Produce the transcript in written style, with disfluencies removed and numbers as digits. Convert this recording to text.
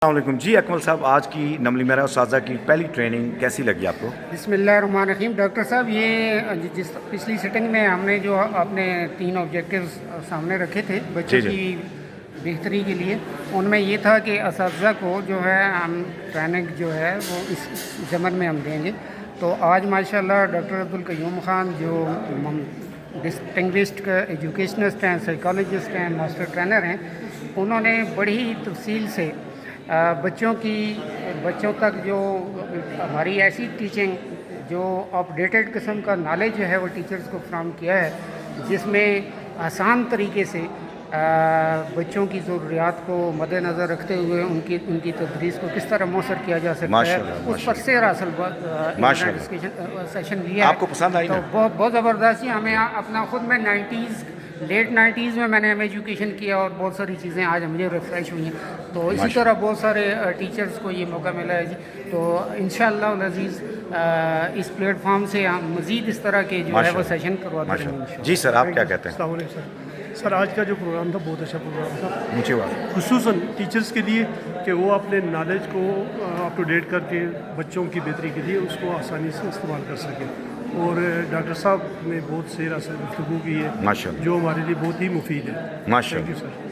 السلام علیکم جی اکمل صاحب، آج کی نملی میرا اساتذہ کی پہلی ٹریننگ کیسی لگی آپ کو؟ بسم اللہ الرحمن الرحیم۔ ڈاکٹر صاحب، یہ جس پچھلی سیٹنگ میں ہم نے جو اپنے 3 آبجیکٹیوز سامنے رکھے تھے بچوں جی کی بہتری کے لیے، ان میں یہ تھا کہ اساتذہ کو جو ہے ہم ٹریننگ جو ہے وہ اس ضمن میں ہم دیں گے۔ تو آج ماشاءاللہ ڈاکٹر عبدالقیوم خان جو ڈسٹنگوشڈ ایجوکیشنسٹ ہیں، سائیکالوجسٹ ہیں، ماسٹر ٹرینر ہیں، انہوں نے بڑی ہی تفصیل سے بچوں تک جو ہماری ایسی ٹیچنگ جو اپ ڈیٹڈ قسم کا نالج جو ہے وہ ٹیچرز کو فراہم کیا ہے، جس میں آسان طریقے سے بچوں کی ضروریات کو مد نظر رکھتے ہوئے ان کی تدریس کو کس طرح مؤثر کیا جا سکتا ہے، اس پر سیر حاصل ڈسکشن سیشن لیا ہے۔ آپ کو پسند آئی نا؟ تو بہت زبردست۔ ہمیں اپنا خود میں لیٹ 90s میں نے ایم ایجوکیشن کیا اور بہت ساری چیزیں آج مجھے ریفریش ہوئی ہیں، تو اسی طرح بہت سارے ٹیچرز کو یہ موقع ملا ہے جی۔ تو انشاءاللہ العزیز اس پلیٹ فارم سے ہم مزید اس طرح کے جو ہے وہ سیشن کرواتے رہیں گے انشاءاللہ۔ جی سر، آپ کیا کہتے ہیں؟ السلام علیکم سر، آج کا جو پروگرام تھا بہت اچھا پروگرام تھا، اونچی بات۔ خصوصاً ٹیچرز کے لیے کہ وہ اپنے نالج کو اپ ٹو ڈیٹ کر کے بچوں کی بہتری کے لیے اس کو آسانی سے استعمال کر سکیں، اور ڈاکٹر صاحب نے بہت سیر اثر گفتگو کی ہے ماشاءاللہ، جو ہمارے لیے بہت ہی مفید ہے۔ ماشاءاللہ۔ Thank you sir.